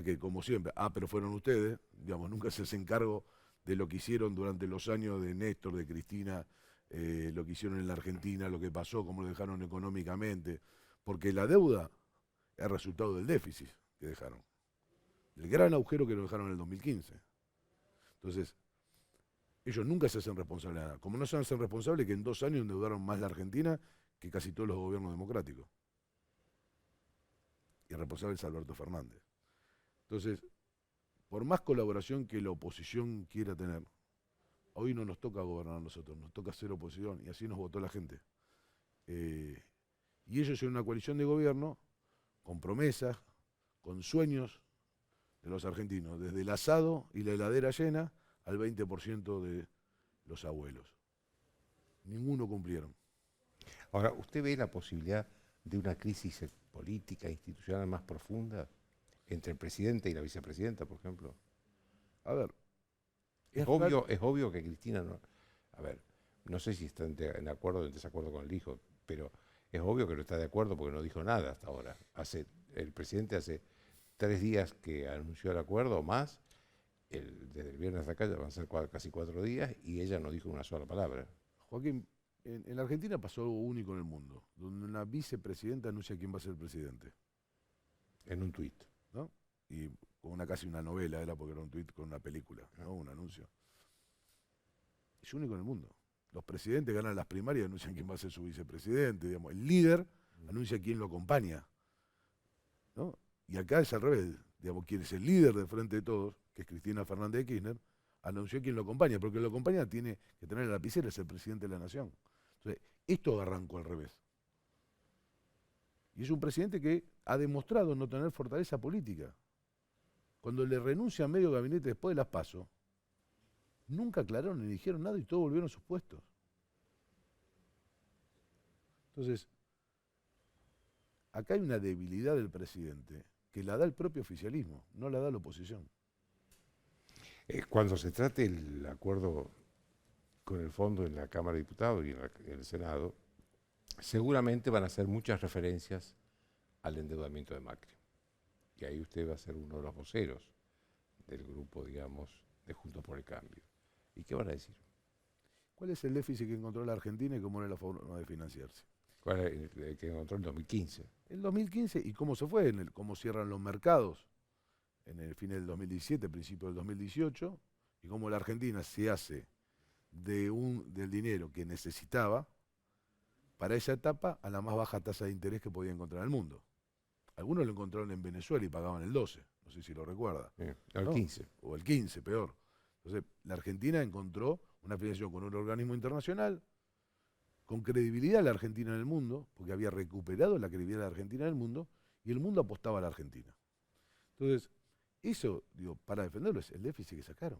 S12: que, como siempre, pero fueron ustedes, digamos, nunca se hace encargo de lo que hicieron durante los años de Néstor, de Cristina, lo que hicieron en la Argentina, lo que pasó, cómo lo dejaron económicamente, porque la deuda es resultado del déficit que dejaron, el gran agujero que lo dejaron en el 2015. Entonces, ellos nunca se hacen responsables de nada, como no se hacen responsables que en 2 años endeudaron más la Argentina que casi todos los gobiernos democráticos. Y el responsable es Alberto Fernández. Entonces, por más colaboración que la oposición quiera tener, hoy no nos toca gobernar a nosotros, nos toca hacer oposición, y así nos votó la gente. Y ellos en una coalición de gobierno, con promesas, con sueños de los argentinos, desde el asado y la heladera llena al 20% de los abuelos. Ninguno cumplieron.
S1: Ahora, ¿usted ve la posibilidad de una crisis política, institucional más profunda entre el presidente y la vicepresidenta, por ejemplo?
S12: A ver.
S1: Es obvio que Cristina no... A ver, no sé si está en acuerdo o en desacuerdo con el hijo, pero es obvio que no está de acuerdo porque no dijo nada hasta ahora. El presidente hace 3 días que anunció el acuerdo o más, desde el viernes hasta acá ya van a ser casi 4 días y ella no dijo una sola palabra.
S12: Joaquín, en la Argentina pasó algo único en el mundo, donde una vicepresidenta anuncia quién va a ser el presidente.
S1: En un tuit.
S12: ¿No? Y con casi una novela, era porque era un tuit con una película, ¿no? Un anuncio. Es único en el mundo. Los presidentes ganan las primarias y anuncian quién va a ser su vicepresidente. Digamos. El líder anuncia quién lo acompaña, ¿no? Y acá es al revés. Digamos, quien es el líder de Frente de Todos, que es Cristina Fernández de Kirchner, anunció quién lo acompaña, porque lo acompaña tiene que tener la lapicera, es el presidente de la nación. Entonces, esto arrancó al revés. Y es un presidente que ha demostrado no tener fortaleza política. Cuando le renuncia a medio gabinete después de las PASO, nunca aclararon ni dijeron nada y todos volvieron a sus puestos. Entonces, acá hay una debilidad del presidente que la da el propio oficialismo, no la da la oposición.
S1: Cuando se trate el acuerdo con el fondo en la Cámara de Diputados y en el Senado, seguramente van a hacer muchas referencias al endeudamiento de Macri. Y ahí usted va a ser uno de los voceros del grupo, digamos, de Juntos por el Cambio. ¿Y qué van a decir?
S12: ¿Cuál es el déficit que encontró la Argentina y cómo era la forma de financiarse?
S1: ¿Cuál es el que encontró en 2015?
S12: En 2015, ¿y cómo se fue? Cómo cierran los mercados en el fin del 2017, principio del 2018, y cómo la Argentina se hace del dinero que necesitaba para esa etapa a la más baja tasa de interés que podía encontrar en el mundo. Algunos lo encontraron en Venezuela y pagaban el 12, no sé si lo recuerda.
S1: El 15.
S12: O el 15, peor. Entonces, la Argentina encontró una financiación con un organismo internacional, con credibilidad la Argentina en el mundo, porque había recuperado la credibilidad de la Argentina en el mundo, y el mundo apostaba a la Argentina. Entonces, eso, digo, para defenderlo es el déficit que sacaron.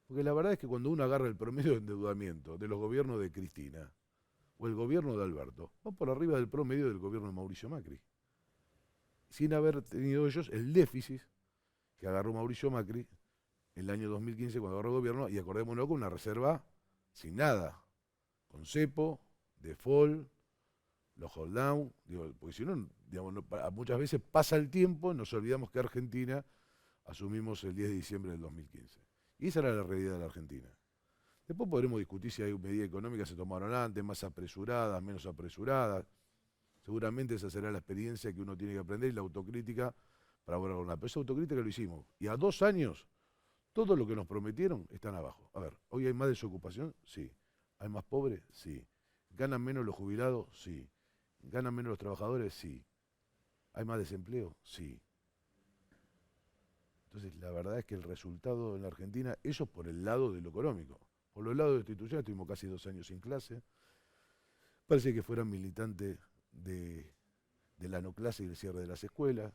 S12: Porque la verdad es que cuando uno agarra el promedio de endeudamiento de los gobiernos de Cristina o el gobierno de Alberto, va por arriba del promedio del gobierno de Mauricio Macri. Sin haber tenido ellos el déficit que agarró Mauricio Macri en el año 2015 cuando agarró el gobierno, y acordémonos con una reserva sin nada, con cepo, default, los hold down, digo, porque si no, digamos, muchas veces pasa el tiempo y nos olvidamos que Argentina asumimos el 10 de diciembre del 2015. Y esa era la realidad de la Argentina. Después podremos discutir si hay medidas económicas que se tomaron antes, más apresuradas, menos apresuradas. Seguramente esa será la experiencia que uno tiene que aprender y la autocrítica para volver a gobernar. Pero esa autocrítica lo hicimos. Y a 2 años, todo lo que nos prometieron están abajo. A ver, ¿hoy hay más desocupación? Sí. ¿Hay más pobres? Sí. ¿Ganan menos los jubilados? Sí. ¿Ganan menos los trabajadores? Sí. ¿Hay más desempleo? Sí. Entonces, la verdad es que el resultado en la Argentina, eso por el lado de lo económico. Por el lado de la institución, estuvimos casi 2 años sin clase. Parece que fueran militantes de la no clase y el cierre de las escuelas.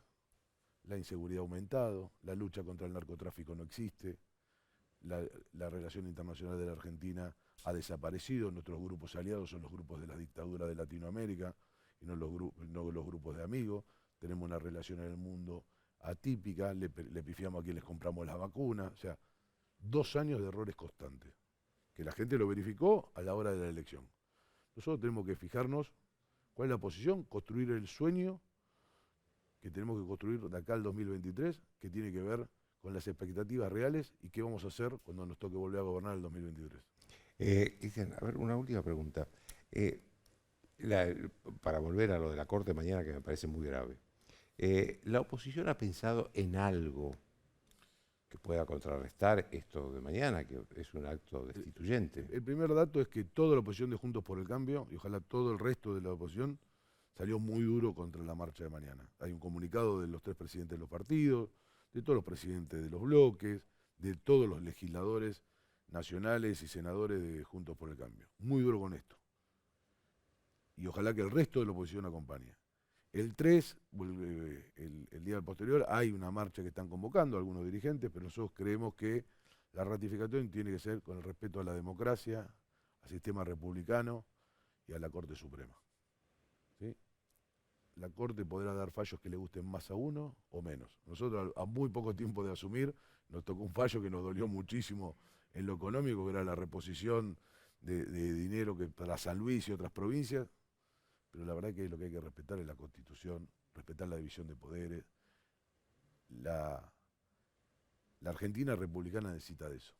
S12: La inseguridad ha aumentado, la lucha contra el narcotráfico no existe, la relación internacional de la Argentina ha desaparecido, nuestros grupos aliados son los grupos de la dictadura de Latinoamérica y no los grupos de amigos, tenemos una relación en el mundo atípica, le pifiamos a quien les compramos las vacunas, o sea, 2 años de errores constantes, que la gente lo verificó a la hora de la elección. Nosotros tenemos que fijarnos cuál es la posición, construir el sueño que tenemos que construir de acá al 2023, que tiene que ver con las expectativas reales y qué vamos a hacer cuando nos toque volver a gobernar el 2023.
S1: Cristian, a ver, una última pregunta. Para volver a lo de la Corte mañana, que me parece muy grave. ¿La oposición ha pensado en algo que pueda contrarrestar esto de mañana, que es un acto destituyente?
S12: El primer dato es que toda la oposición de Juntos por el Cambio, y ojalá todo el resto de la oposición, salió muy duro contra la marcha de mañana. Hay un comunicado de los 3 presidentes de los partidos, de todos los presidentes de los bloques, de todos los legisladores nacionales y senadores de Juntos por el Cambio. Muy duro con esto. Y ojalá que el resto de la oposición acompañe. El 3, el día posterior, hay una marcha que están convocando algunos dirigentes, pero nosotros creemos que la ratificación tiene que ser con el respeto a la democracia, al sistema republicano y a la Corte Suprema. ¿Sí? La Corte podrá dar fallos que le gusten más a uno o menos. Nosotros, a muy poco tiempo de asumir, nos tocó un fallo que nos dolió muchísimo en lo económico, que era la reposición de dinero que para San Luis y otras provincias, pero la verdad que lo que hay que respetar es la Constitución, respetar la división de poderes. La Argentina republicana necesita de eso.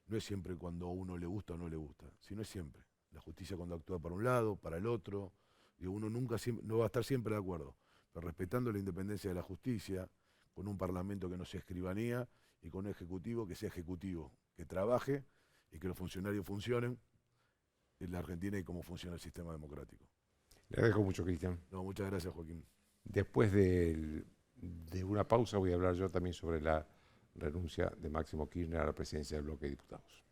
S12: No es siempre cuando a uno le gusta o no le gusta, sino es siempre. La justicia cuando actúa para un lado, para el otro, y uno nunca no va a estar siempre de acuerdo, pero respetando la independencia de la justicia, con un parlamento que no sea escribanía y con un ejecutivo que sea ejecutivo, que trabaje y que los funcionarios funcionen en la Argentina y cómo funciona el sistema democrático.
S1: Le agradezco mucho, Cristian.
S12: No, muchas gracias, Joaquín.
S1: Después de una pausa voy a hablar yo también sobre la renuncia de Máximo Kirchner a la presidencia del bloque de diputados.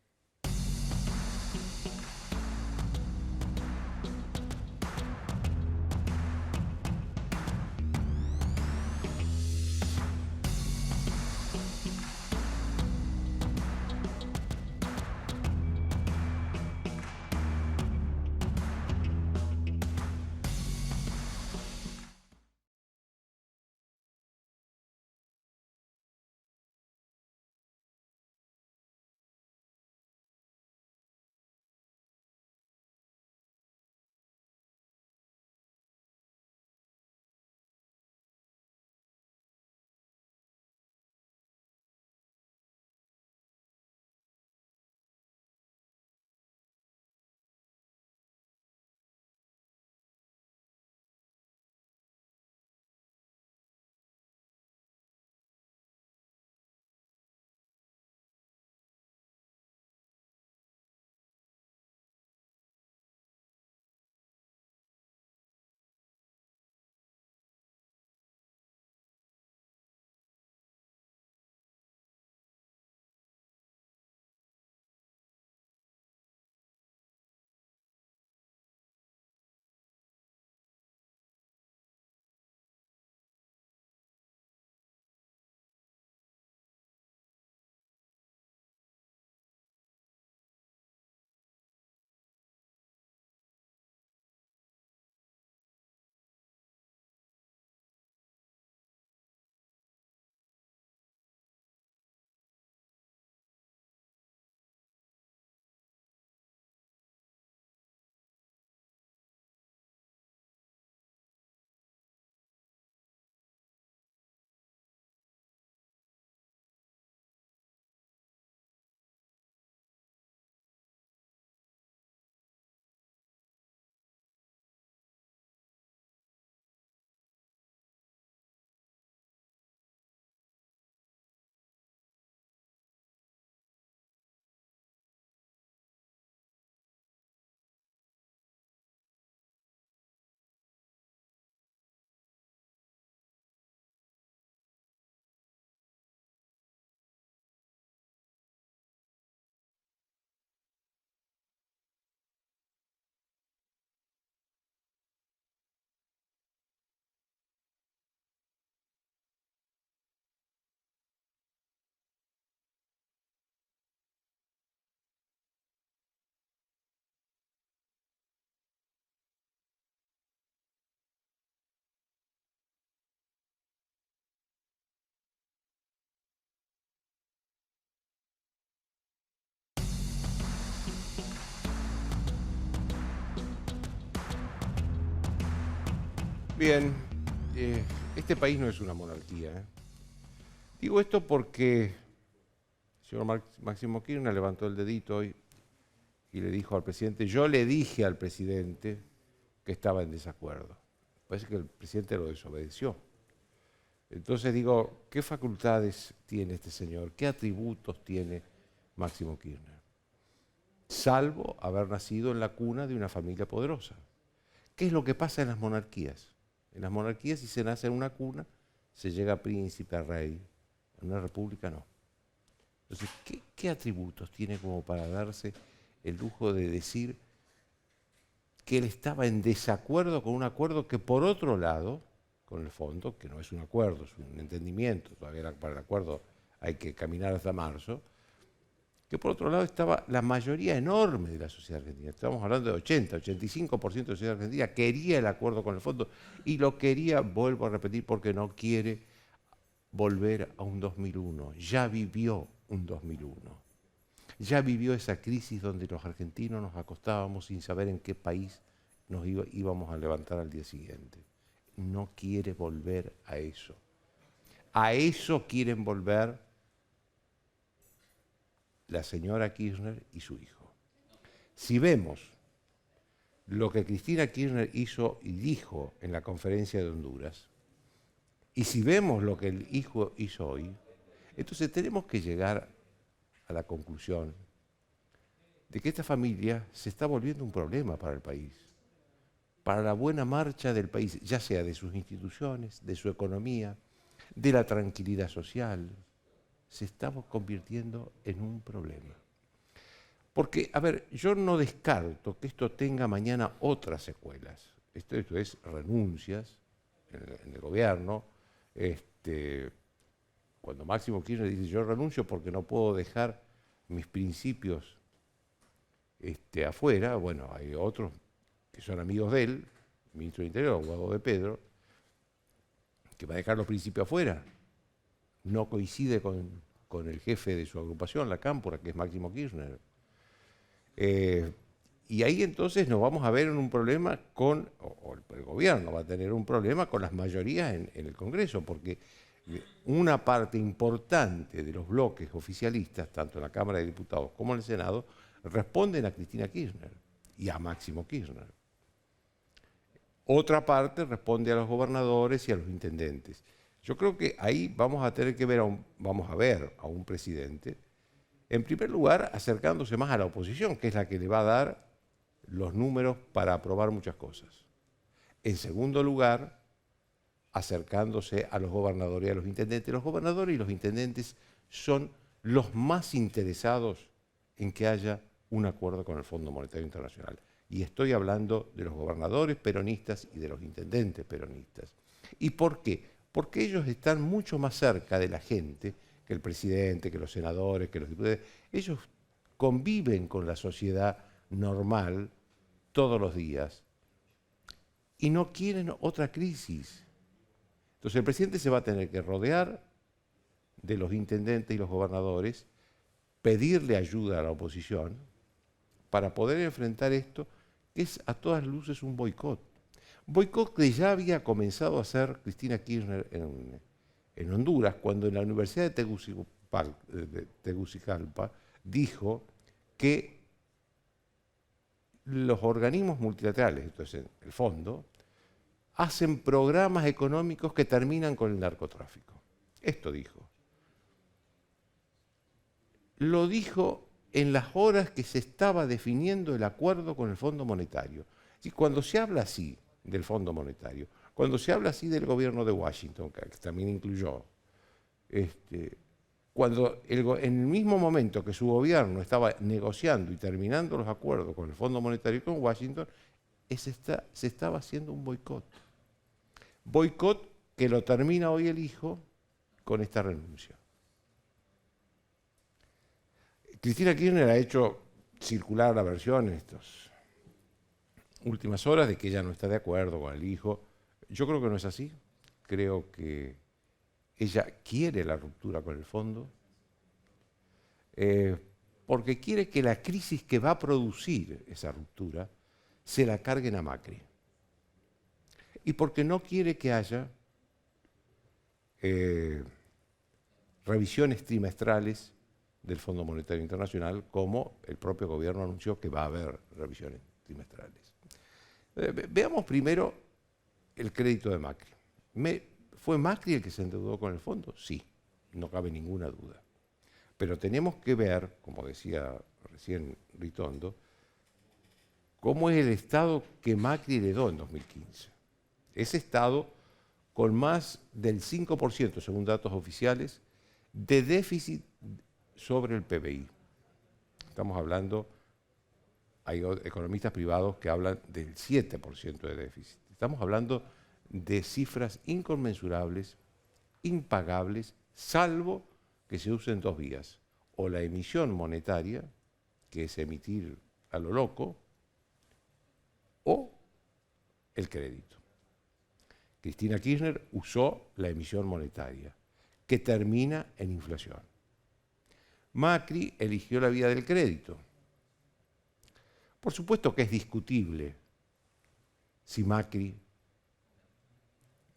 S1: Bien, este país no es una monarquía. Digo esto porque el señor Máximo Kirchner levantó el dedito hoy y le dijo al presidente, yo le dije al presidente que estaba en desacuerdo. Parece que el presidente lo desobedeció. Entonces digo, ¿qué facultades tiene este señor? ¿Qué atributos tiene Máximo Kirchner? Salvo haber nacido en la cuna de una familia poderosa. ¿Qué es lo que pasa en las monarquías? En las monarquías, si se nace en una cuna, se llega a príncipe, a rey. En una república no. Entonces, ¿qué atributos tiene como para darse el lujo de decir que él estaba en desacuerdo con un acuerdo que, por otro lado, con el fondo, que no es un acuerdo, es un entendimiento, todavía para el acuerdo hay que caminar hasta marzo, que por otro lado estaba la mayoría enorme de la sociedad argentina, estamos hablando de 85% de la sociedad argentina quería el acuerdo con el fondo y lo quería, vuelvo a repetir, porque no quiere volver a un 2001, ya vivió un 2001, ya vivió esa crisis donde los argentinos nos acostábamos sin saber en qué país nos íbamos a levantar al día siguiente. No quiere volver a eso. A eso quieren volver la señora Kirchner y su hijo. Si vemos lo que Cristina Kirchner hizo y dijo en la conferencia de Honduras, y si vemos lo que el hijo hizo hoy, entonces tenemos que llegar a la conclusión de que esta familia se está volviendo un problema para el país, para la buena marcha del país, ya sea de sus instituciones, de su economía, de la tranquilidad social. Se está convirtiendo en un problema. Porque, a ver, yo no descarto que esto tenga mañana otras secuelas. Esto es renuncias en el gobierno. Cuando Máximo Kirchner dice yo renuncio porque no puedo dejar mis principios afuera, bueno, hay otros que son amigos de él, el ministro del Interior, Guado de Pedro, que va a dejar los principios afuera. No coincide con el jefe de su agrupación, la Cámpora, que es Máximo Kirchner. Y ahí entonces nos vamos a ver en un problema con, o el gobierno va a tener un problema con las mayorías en el Congreso, porque una parte importante de los bloques oficialistas, tanto en la Cámara de Diputados como en el Senado, responden a Cristina Kirchner y a Máximo Kirchner. Otra parte responde a los gobernadores y a los intendentes. Yo creo que ahí vamos a tener que ver a un presidente, en primer lugar, acercándose más a la oposición, que es la que le va a dar los números para aprobar muchas cosas. En segundo lugar, acercándose a los gobernadores y a los intendentes. Los gobernadores y los intendentes son los más interesados en que haya un acuerdo con el Fondo Monetario Internacional. Y estoy hablando de los gobernadores peronistas y de los intendentes peronistas. ¿Y por qué? Porque ellos están mucho más cerca de la gente que el presidente, que los senadores, que los diputados. Ellos conviven con la sociedad normal todos los días y no quieren otra crisis. Entonces el presidente se va a tener que rodear de los intendentes y los gobernadores, pedirle ayuda a la oposición para poder enfrentar esto, que es a todas luces un boicot. Boicot que ya había comenzado a hacer Cristina Kirchner en Honduras, cuando en la Universidad de Tegucigalpa dijo que los organismos multilaterales, entonces el fondo, hacen programas económicos que terminan con el narcotráfico. Esto dijo. Lo dijo en las horas que se estaba definiendo el acuerdo con el Fondo Monetario. Y cuando se habla así del Fondo Monetario, cuando se habla así del gobierno de Washington, que también incluyó, cuando en el mismo momento que su gobierno estaba negociando y terminando los acuerdos con el Fondo Monetario y con Washington, se estaba haciendo un boicot. Boicot que lo termina hoy el hijo con esta renuncia. Cristina Kirchner ha hecho circular la versión en estas últimas horas de que ella no está de acuerdo con el hijo. Yo creo que no es así. Creo que ella quiere la ruptura con el fondo porque quiere que la crisis que va a producir esa ruptura se la carguen a Macri. Y porque no quiere que haya revisiones trimestrales del Fondo Monetario Internacional, como el propio gobierno anunció que va a haber revisiones trimestrales. Veamos primero el crédito de Macri. ¿Fue Macri el que se endeudó con el fondo? Sí, no cabe ninguna duda. Pero tenemos que ver, como decía recién Ritondo, cómo es el estado que Macri heredó en 2015. Ese estado con más del 5%, según datos oficiales, de déficit sobre el PBI. Estamos hablando, hay economistas privados que hablan del 7% de déficit. Estamos hablando de cifras inconmensurables, impagables, salvo que se usen dos vías. O la emisión monetaria, que es emitir a lo loco, o el crédito. Cristina Kirchner usó la emisión monetaria, que termina en inflación. Macri eligió la vía del crédito. Por supuesto que es discutible si Macri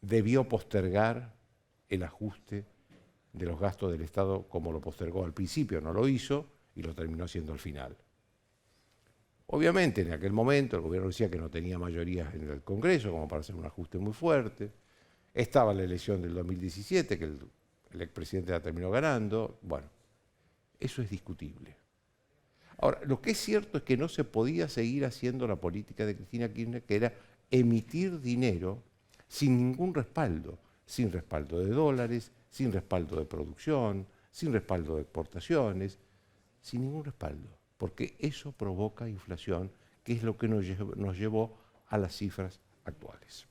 S1: debió postergar el ajuste de los gastos del Estado como lo postergó al principio, no lo hizo y lo terminó haciendo al final. Obviamente, en aquel momento el gobierno decía que no tenía mayoría en el Congreso como para hacer un ajuste muy fuerte. Estaba la elección del 2017, que el expresidente la terminó ganando. Bueno, eso es discutible. Ahora, lo que es cierto es que no se podía seguir haciendo la política de Cristina Kirchner, que era emitir dinero sin ningún respaldo, sin respaldo de dólares, sin respaldo de producción, sin respaldo de exportaciones, sin ningún respaldo, porque eso provoca inflación, que es lo que nos llevó a las cifras actuales.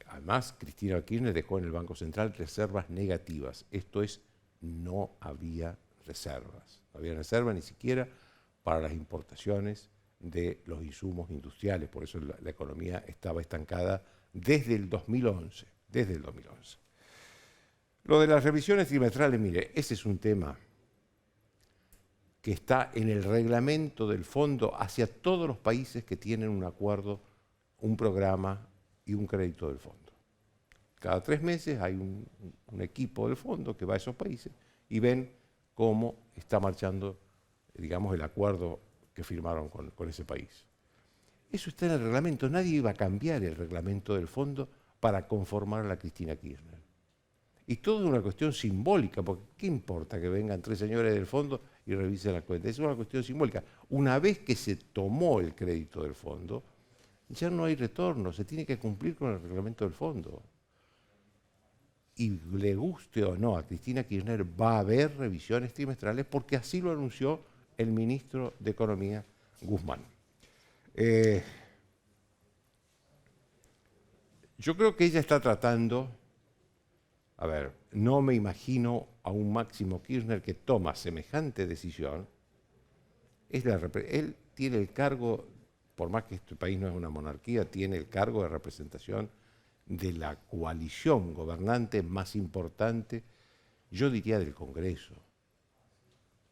S1: Además, Cristina Kirchner dejó en el Banco Central reservas negativas, esto es, no había reservas, no había reservas ni siquiera para las importaciones de los insumos industriales, por eso la economía estaba estancada desde el 2011, Lo de las revisiones trimestrales, mire, ese es un tema que está en el reglamento del fondo hacia todos los países que tienen un acuerdo, un programa y un crédito del fondo. Cada 3 meses hay un equipo del fondo que va a esos países y ven cómo está marchando, digamos, el acuerdo que firmaron con ese país. Eso está en el reglamento. Nadie iba a cambiar el reglamento del fondo para conformar a la Cristina Kirchner. Y todo es una cuestión simbólica, porque ¿qué importa que vengan 3 señores del fondo y revisen la cuenta? Es una cuestión simbólica. Una vez que se tomó el crédito del fondo, ya no hay retorno, se tiene que cumplir con el reglamento del fondo. Y le guste o no a Cristina Kirchner, va a haber revisiones trimestrales porque así lo anunció el ministro de Economía, Guzmán. Yo creo que ella está tratando, a ver, no me imagino a un Máximo Kirchner que toma semejante decisión. Él tiene el cargo, por más que este país no es una monarquía, tiene el cargo de representación de la coalición gobernante más importante, yo diría del Congreso.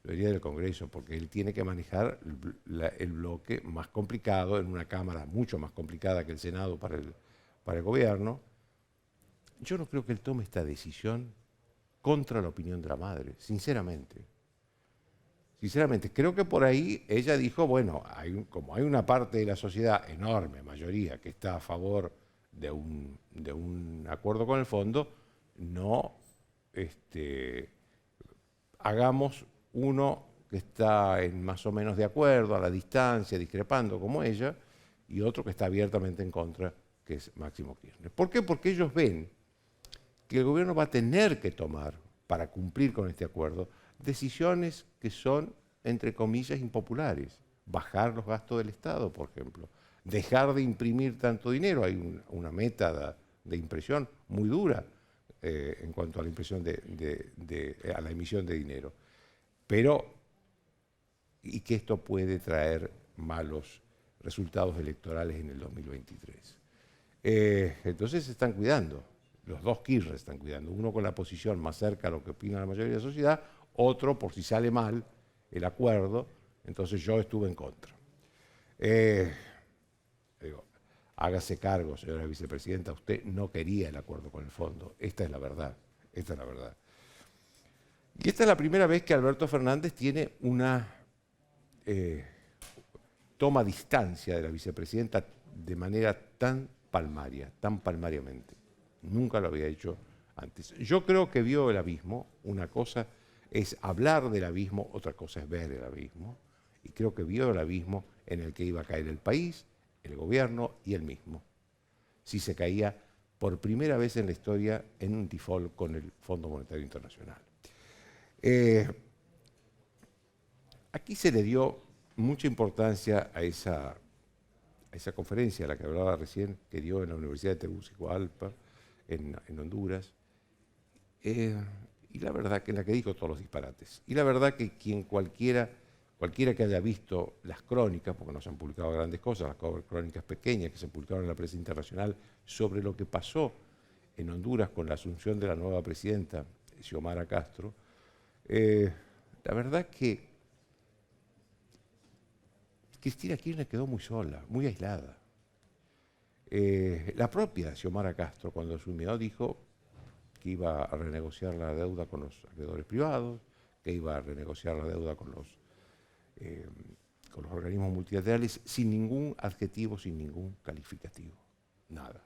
S1: Yo diría del Congreso, porque él tiene que manejar el bloque más complicado, en una Cámara mucho más complicada que el Senado para el gobierno. Yo no creo que él tome esta decisión contra la opinión de la madre, sinceramente. Sinceramente, creo que por ahí ella dijo, bueno, como hay una parte de la sociedad, enorme mayoría, que está a favor de un acuerdo con el fondo, no hagamos uno que está más o menos de acuerdo, a la distancia, discrepando como ella, y otro que está abiertamente en contra, que es Máximo Kirchner. ¿Por qué? Porque ellos ven que el gobierno va a tener que tomar, para cumplir con este acuerdo, decisiones que son, entre comillas, impopulares. Bajar los gastos del Estado, por ejemplo. Dejar de imprimir tanto dinero. Hay una meta de impresión muy dura en cuanto a la impresión a la emisión de dinero. Y que esto puede traer malos resultados electorales en el 2023. Entonces se están cuidando, los dos Kirchner están cuidando, uno con la posición más cerca a lo que opina la mayoría de la sociedad, otro por si sale mal el acuerdo, entonces yo estuve en contra. Hágase cargo, señora vicepresidenta, usted no quería el acuerdo con el fondo, esta es la verdad, esta es la verdad. Y esta es la primera vez que Alberto Fernández tiene una toma distancia de la vicepresidenta de manera tan palmariamente. Nunca lo había hecho antes. Yo creo que vio el abismo, una cosa es hablar del abismo, otra cosa es ver el abismo, y creo que vio el abismo en el que iba a caer el país, el gobierno y él mismo, si se caía por primera vez en la historia en un default con el Fondo Monetario Internacional. Aquí se le dio mucha importancia a esa conferencia a la que hablaba recién, que dio en la Universidad de Tegucigalpa, en Honduras, y la verdad que en la que dijo todos los disparates. Y la verdad que cualquiera que haya visto las crónicas, porque no se han publicado grandes cosas, las crónicas pequeñas que se publicaron en la prensa internacional sobre lo que pasó en Honduras con la asunción de la nueva presidenta, Xiomara Castro, la verdad que Cristina Kirchner quedó muy sola, muy aislada. La propia Xiomara Castro, cuando asumió, dijo que iba a renegociar la deuda con los acreedores privados, que iba a renegociar la deuda con los organismos multilaterales, sin ningún adjetivo, sin ningún calificativo, nada.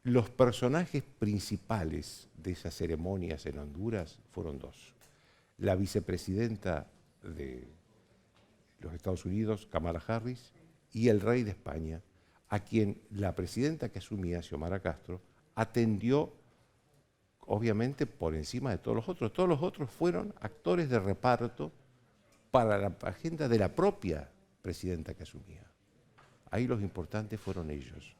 S1: Los personajes principales de esas ceremonias en Honduras fueron dos. La vicepresidenta de los Estados Unidos, Kamala Harris, y el rey de España, a quien la presidenta que asumía, Xiomara Castro, atendió obviamente por encima de todos los otros. Todos los otros fueron actores de reparto para la agenda de la propia presidenta que asumía. Ahí los importantes fueron ellos.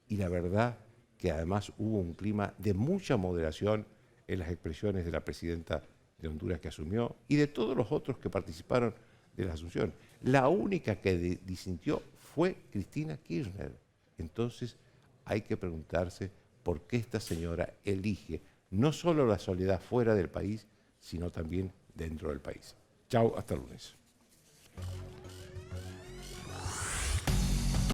S1: Y la verdad que además hubo un clima de mucha moderación en las expresiones de la presidenta de Honduras que asumió y de todos los otros que participaron de la asunción. La única que disintió fue Cristina Kirchner. Entonces hay que preguntarse por qué esta señora elige no solo la soledad fuera del país, sino también dentro del país. Chao, hasta el lunes.